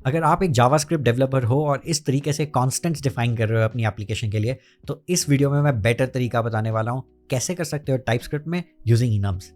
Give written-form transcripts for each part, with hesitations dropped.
अगर आप एक जावास्क्रिप्ट डेवलपर हो और इस तरीके से कॉन्स्टेंट्स डिफाइन कर रहे हो अपनी एप्लीकेशन के लिए, तो इस वीडियो में मैं बेटर तरीका बताने वाला हूं कैसे कर सकते हो टाइपस्क्रिप्ट में यूजिंग इनम्स।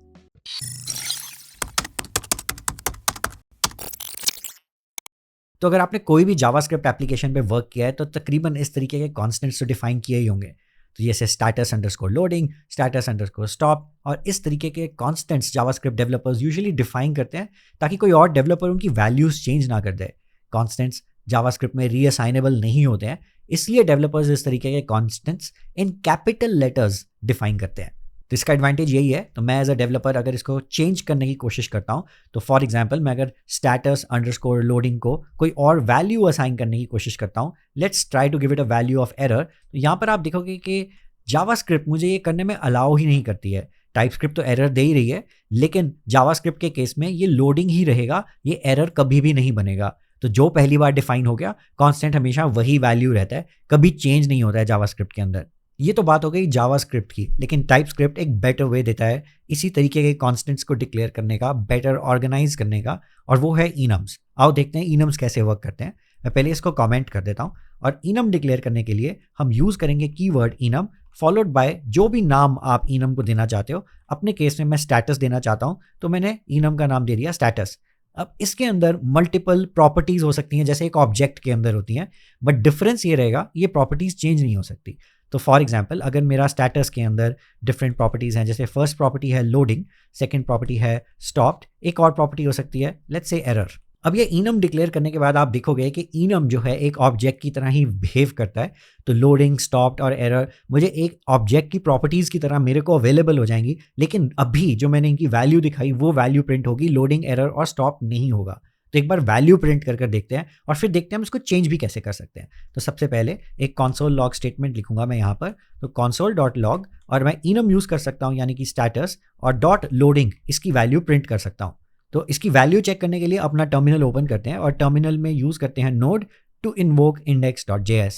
तो अगर आपने कोई भी जावास्क्रिप्ट एप्लीकेशन पे वर्क किया है तो तकरीबन इस तरीके के कॉन्स्टेंट्स तो डिफाइन किए ही होंगे। तो जैसे status underscore loading, status underscore stop, और इस तरीके के constants JavaScript developers usually define करते हैं ताकि कोई और डेवलपर उनकी वैल्यूज चेंज ना कर दे। कॉन्स्टेंट्स जावास्क्रिप्ट में रीअसाइनेबल नहीं होते हैं, इसलिए डेवलपर्स इस तरीके के constants in capital letters define करते हैं। तो इसका एडवांटेज यही है, तो मैं एज अ डेवलपर अगर इसको चेंज करने की कोशिश करता हूँ, तो फॉर एग्जांपल मैं अगर स्टैटस अंडरस्कोर लोडिंग को कोई और वैल्यू असाइन करने की कोशिश करता हूँ, let's try to give it a value of error, तो यहाँ पर आप देखोगे कि जावास्क्रिप्ट मुझे ये करने में अलाउ ही नहीं करती है। टाइपस्क्रिप्ट तो एरर दे ही रही है, लेकिन जावास्क्रिप्ट के केस में ये लोडिंग ही रहेगा, ये एरर कभी भी नहीं बनेगा। तो जो पहली बार डिफाइन हो गया, कांस्टेंट हमेशा वही वैल्यू रहता है, कभी चेंज नहीं होता है जावास्क्रिप्ट के अंदर। ये तो बात हो गई जावास्क्रिप्ट की, लेकिन टाइपस्क्रिप्ट एक बेटर वे देता है इसी तरीके के कॉन्स्टेंट्स को डिक्लेयर करने का, बेटर ऑर्गेनाइज करने का, और वो है इनम्स। आओ देखते हैं इनम्स कैसे वर्क करते हैं। मैं पहले इसको कमेंट कर देता हूँ, और इनम डिक्लेयर करने के लिए हम यूज करेंगे कीवर्ड इनम फॉलोड बाय जो भी नाम आप इनम को देना चाहते हो। अपने केस में मैं स्टैटस देना चाहता हूँ, तो मैंने इनम का नाम दे दिया स्टैटस। अब इसके अंदर मल्टीपल प्रॉपर्टीज हो सकती हैं जैसे एक ऑब्जेक्ट के अंदर होती हैं, बट डिफरेंस ये रहेगा, ये प्रॉपर्टीज चेंज नहीं हो सकती। तो फॉर एग्जांपल अगर मेरा स्टैटस के अंदर डिफरेंट प्रॉपर्टीज हैं, जैसे फर्स्ट प्रॉपर्टी है लोडिंग, सेकंड प्रॉपर्टी है स्टॉप्ड, एक और प्रॉपर्टी हो सकती है लेट्स से एरर। अब ये इनम डिक्लेयर करने के बाद आप देखोगे कि इनम जो है एक ऑब्जेक्ट की तरह ही बिहेव करता है। तो लोडिंग, स्टॉप्ड और एरर मुझे एक ऑब्जेक्ट की प्रॉपर्टीज की तरह मेरे को अवेलेबल हो जाएंगी, लेकिन अभी जो मैंने इनकी वैल्यू दिखाई वो वैल्यू प्रिंट होगी, लोडिंग, एरर और स्टॉप नहीं होगा। तो एक बार वैल्यू प्रिंट कर देखते हैं और फिर देखते हैं हम इसको चेंज भी कैसे कर सकते हैं। तो सबसे पहले एक console log स्टेटमेंट लिखूंगा मैं यहाँ पर। तो console.log, और मैं इनम यूज कर सकता हूँ यानी कि स्टैटस, और डॉट लोडिंग इसकी वैल्यू प्रिंट कर सकता हूँ। तो इसकी वैल्यू चेक करने के लिए अपना टर्मिनल ओपन करते हैं और टर्मिनल में यूज करते हैं नोड टू इन्वोक index.js।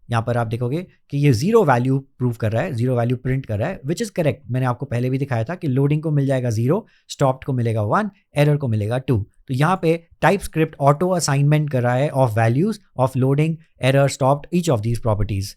यहाँ पर आप देखोगे कि ये जीरो वैल्यू प्रूव कर रहा है, जीरो वैल्यू प्रिंट कर रहा है, विच इज करेक्ट। मैंने आपको पहले भी दिखाया था कि लोडिंग को मिल जाएगा 0, स्टॉप्ड को मिलेगा 1, एरर को मिलेगा 2। तो यहाँ पे टाइपस्क्रिप्ट ऑटो असाइनमेंट कर रहा है of values of loading, error, stopped, each of these properties.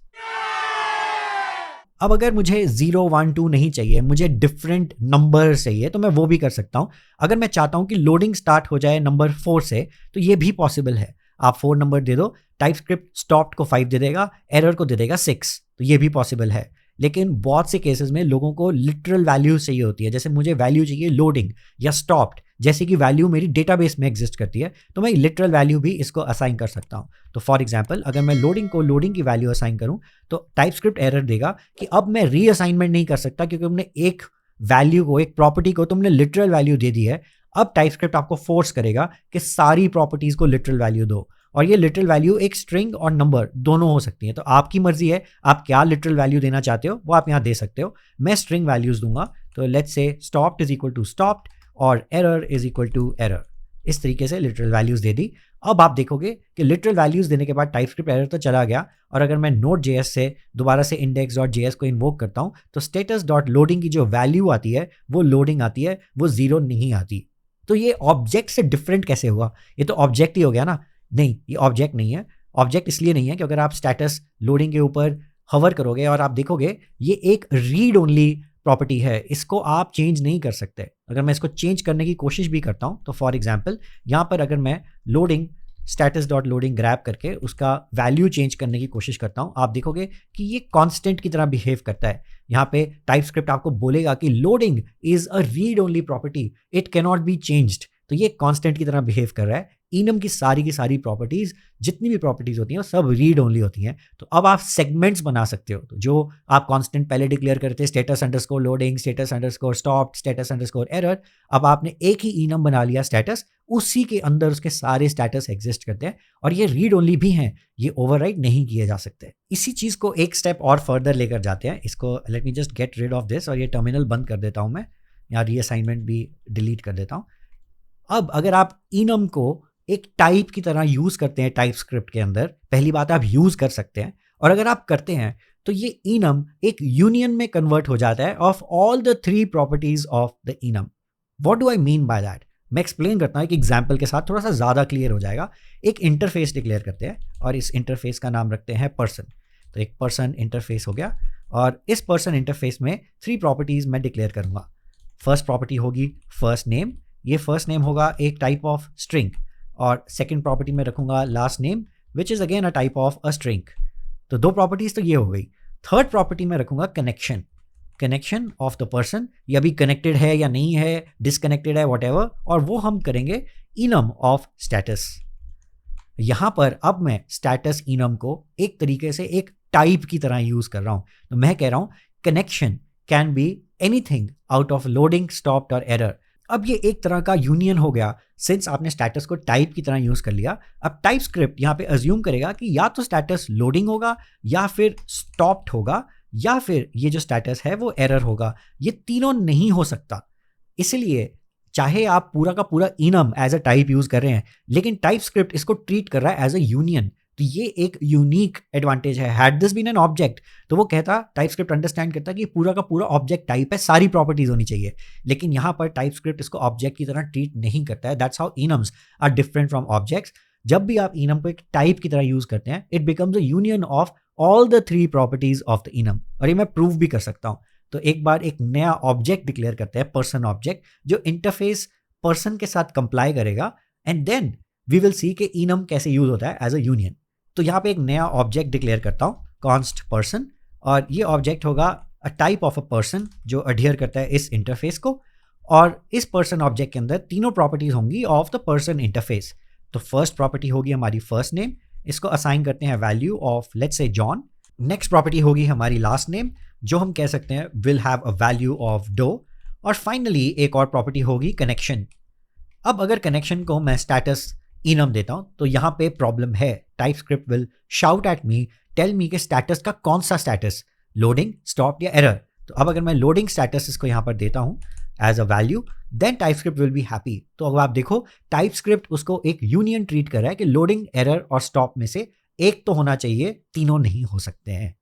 अब अगर मुझे 0, 1, 2 नहीं चाहिए, मुझे डिफरेंट नंबर चाहिए, तो मैं वो भी कर सकता हूं। अगर मैं चाहता हूं कि लोडिंग स्टार्ट हो जाए नंबर 4 से, तो ये भी पॉसिबल है। आप 4 नंबर दे दो, टाइपस्क्रिप्ट स्टॉप्ड को 5 दे देगा, एरर को दे देगा 6, तो ये भी पॉसिबल है। लेकिन बहुत से केसेस में लोगों को लिटरल वैल्यूज चाहिए होती है, जैसे मुझे वैल्यू चाहिए लोडिंग या स्टॉप्ड, जैसे कि वैल्यू मेरी डेटाबेस में एग्जिस्ट करती है, तो मैं लिटरल वैल्यू भी इसको असाइन कर सकता हूं। तो फॉर एग्जांपल अगर मैं लोडिंग को लोडिंग की वैल्यू असाइन करूं, तो टाइपस्क्रिप्ट एरर देगा कि अब मैं रीअसाइनमेंट नहीं कर सकता, क्योंकि तुमने एक वैल्यू को, एक प्रॉपर्टी को तुमने लिटरल वैल्यू दे दी है। अब टाइपस्क्रिप्ट आपको फोर्स करेगा कि सारी प्रॉपर्टीज को लिटरल वैल्यू दो, और ये लिटरल वैल्यू एक स्ट्रिंग और नंबर दोनों हो सकती है। तो आपकी मर्जी है आप क्या लिटरल वैल्यू देना चाहते हो, वो आप यहाँ दे सकते हो। मैं स्ट्रिंग वैल्यूज दूंगा, तो let's say stopped is equal to stopped और error is equal to error. इस तरीके से लिटरल वैल्यूज दे दी। अब आप देखोगे कि लिटरल वैल्यूज देने के बाद टाइपस्क्रिप्ट एरर तो चला गया, और अगर मैं Node.js से दोबारा से index.js को इन्वोक करता हूं, तो status.loading की जो वैल्यू आती है वो लोडिंग आती है, वो 0 नहीं आती। तो ये ऑब्जेक्ट से डिफरेंट कैसे हुआ? ये तो ऑब्जेक्ट ही हो गया ना। नहीं, ये ऑब्जेक्ट नहीं है। ऑब्जेक्ट इसलिए नहीं है कि अगर आप स्टैटस लोडिंग के ऊपर हवर करोगे और आप देखोगे ये एक रीड ओनली प्रॉपर्टी है, इसको आप चेंज नहीं कर सकते। अगर मैं इसको चेंज करने की कोशिश भी करता हूं, तो फॉर एग्जांपल यहाँ पर अगर मैं loading status dot loading grab करके उसका वैल्यू चेंज करने की कोशिश करता हूं, आप देखोगे कि ये कांस्टेंट की तरह बिहेव करता है। यहाँ पे टाइपस्क्रिप्ट आपको बोलेगा कि loading is a read only property, it can not be changed. तो ये कांस्टेंट की तरह बिहेव कर रहा है। इनम की सारी प्रॉपर्टीज, जितनी भी प्रॉपर्टीज होती हैं वो सब रीड ओनली होती हैं। तो अब आप सेगमेंट्स बना सकते हो। तो जो आप कांस्टेंट पहले डिक्लेयर करते status underscore loading, status underscore stop, status underscore error, अब आपने एक ही इनम बना लिया स्टेटस, उसी के अंदर उसके सारे स्टेटस एग्जिस्ट करते हैं, और ये रीड ओनली भी हैं, ये ओवरराइड नहीं किए जा सकते। इसी चीज को एक स्टेप और फर्दर लेकर जाते हैं। इसको let me just get rid of this, और ये टर्मिनल बंद कर देता हूं मैं, यहाँ रीअसाइनमेंट भी डिलीट कर देता हूं। अब अगर आप इनम को एक टाइप की तरह यूज करते हैं टाइपस्क्रिप्ट के अंदर, पहली बात आप यूज कर सकते हैं, और अगर आप करते हैं तो ये इनम एक यूनियन में कन्वर्ट हो जाता है of all the 3 properties of the enum. What do I mean by that? मैं एक्सप्लेन करता हूँ एक एग्जाम्पल के साथ, थोड़ा सा ज़्यादा क्लियर हो जाएगा। एक इंटरफेस डिक्लेयर करते हैं और इस इंटरफेस का नाम रखते हैं पर्सन। तो एक पर्सन इंटरफेस हो गया और इस पर्सन इंटरफेस में 3 प्रॉपर्टीज़ मैं डिक्लेयर करूँगा। फर्स्ट प्रॉपर्टी होगी फर्स्ट नेम, ये फर्स्ट नेम होगा एक टाइप ऑफ स्ट्रिंग, और सेकेंड प्रॉपर्टी में रखूँगा last name which is again a type of a string. तो 2 प्रॉपर्टीज़ तो ये हो गई। थर्ड प्रॉपर्टी में रखूँगा connection, connection of the person, ये अभी कनेक्टेड है या नहीं है, डिसकनेक्टेड है, व्हाटएवर, और वो हम करेंगे इनम ऑफ स्टेटस। यहाँ पर अब मैं स्टेटस इनम को एक तरीके से एक टाइप की तरह यूज़ कर रहा हूँ। तो मैं कह रहा हूँ connection can be anything out of loading, stopped और एरर। अब ये एक तरह का यूनियन हो गया, सिंस आपने स्टेटस को टाइप की तरह यूज़ कर लिया। अब टाइप स्क्रिप्ट यहाँ पे अज्यूम करेगा कि या तो स्टेटस लोडिंग होगा, या फिर स्टॉप्ड होगा, या फिर ये जो स्टेटस है वो एरर होगा। ये तीनों नहीं हो सकता। इसलिए चाहे आप पूरा का पूरा enum as a type use कर रहे हैं, लेकिन टाइप स्क्रिप्ट इसको ट्रीट कर रहा है एज अ यूनियन। तो ये एक यूनिक एडवांटेज है। Had this been an object, तो वो कहता, टाइप स्क्रिप्ट अंडरस्टैंड करता कि पूरा का पूरा ऑब्जेक्ट टाइप है, सारी प्रॉपर्टीज होनी चाहिए। लेकिन यहाँ पर टाइप स्क्रिप्ट इसको ऑब्जेक्ट की तरह ट्रीट नहीं करता है। That's how enums are different from objects. जब भी आप इनम को एक टाइप की तरह यूज करते हैं, it becomes a union of all the 3 properties of the enum. और ये मैं प्रूव भी कर सकता हूँ। तो एक बार एक नया ऑब्जेक्ट डिक्लेयर करते हैं, पर्सन ऑब्जेक्ट, जो इंटरफेस पर्सन के साथ कंप्लाई करेगा, and then we will see कि इनम कैसे यूज होता है एज अ यूनियन। तो यहाँ पे एक नया ऑब्जेक्ट डिक्लेयर करता हूँ, कॉन्स्ट पर्सन, और ये ऑब्जेक्ट होगा a type of a person जो अडियर करता है इस इंटरफेस को। और इस पर्सन ऑब्जेक्ट के अंदर तीनों प्रॉपर्टीज होंगी ऑफ द पर्सन इंटरफेस। तो फर्स्ट प्रॉपर्टी होगी हमारी फर्स्ट नेम, इसको असाइन करते हैं value of let's say John. Next property होगी हमारी लास्ट नेम, जो हम कह सकते हैं will have a value of Doe. और फाइनली एक और प्रॉपर्टी होगी कनेक्शन। अब अगर कनेक्शन को मैं स्टेटस इनम देता हूं तो यहां पे प्रॉब्लम है। TypeScript will shout at me, tell me कि स्टेटस का कौन सा स्टेटस, लोडिंग, स्टॉप या एरर। तो अब अगर मैं लोडिंग स्टेटस इसको यहां पर देता हूं as a value, then TypeScript will be happy. तो अब आप देखो टाइप स्क्रिप्ट उसको एक यूनियन ट्रीट कर रहा है कि लोडिंग, एरर और स्टॉप में से एक तो होना चाहिए, तीनों नहीं हो सकते हैं।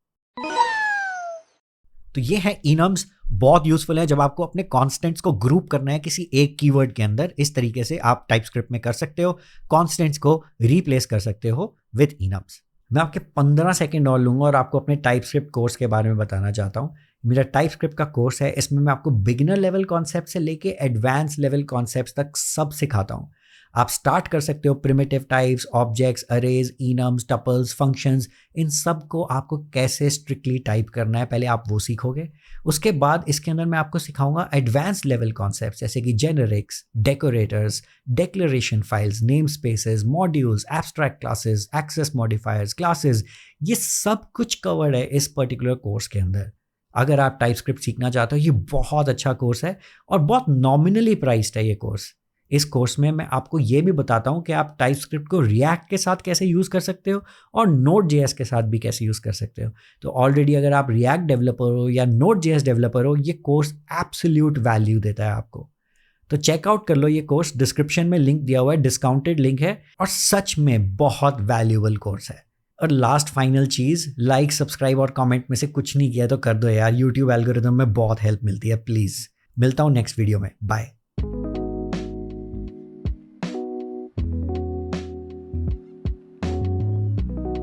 तो ये है इनम्स। बहुत यूजफुल है जब आपको अपने कॉन्स्टेंट्स को ग्रुप करना है किसी एक कीवर्ड के अंदर। इस तरीके से आप टाइप स्क्रिप्ट में कर सकते हो, कॉन्स्टेंट्स को रिप्लेस कर सकते हो विद इनम्स। मैं आपके 15 सेकंड और लूंगा और आपको अपने टाइप स्क्रिप्ट कोर्स के बारे में बताना चाहता हूँ। मेरा टाइप स्क्रिप्ट का कोर्स है, इसमें मैं आपको बिगिनर लेवल कॉन्सेप्ट से लेके एडवांस लेवल कॉन्सेप्ट तक सब सिखाता हूँ। आप स्टार्ट कर सकते हो primitive types, objects, arrays, enums, tuples, functions, इन सब को आपको कैसे स्ट्रिक्टली टाइप करना है पहले आप वो सीखोगे। उसके बाद इसके अंदर मैं आपको सिखाऊंगा एडवांस लेवल कॉन्सेप्ट्स जैसे कि generics, decorators, declaration files, namespaces, modules, abstract classes, access modifiers, classes. ये सब कुछ कवर्ड है इस पर्टिकुलर कोर्स के अंदर। अगर आप टाइप स्क्रिप्ट सीखना चाहते हो, ये बहुत अच्छा कोर्स है और बहुत नॉमिनली प्राइस्ड है ये कोर्स। इस कोर्स में मैं आपको ये भी बताता हूँ कि आप टाइप स्क्रिप्ट को रिएक्ट के साथ कैसे यूज़ कर सकते हो और नोड जेएस के साथ भी कैसे यूज़ कर सकते हो। तो ऑलरेडी अगर आप रिएक्ट डेवलपर हो या नोड जेएस डेवलपर हो, ये कोर्स एब्सोल्यूट वैल्यू देता है आपको। तो चेकआउट कर लो ये कोर्स, डिस्क्रिप्शन में लिंक दिया हुआ है, डिस्काउंटेड लिंक है और सच में बहुत वैल्यूएबल कोर्स है। और लास्ट फाइनल चीज़, लाइक, सब्सक्राइब और कमेंट में से कुछ नहीं किया तो कर दो यार, यूट्यूब एल्गोरिथम में बहुत हेल्प मिलती है। प्लीज़, मिलता हूँ नेक्स्ट वीडियो में, बाय।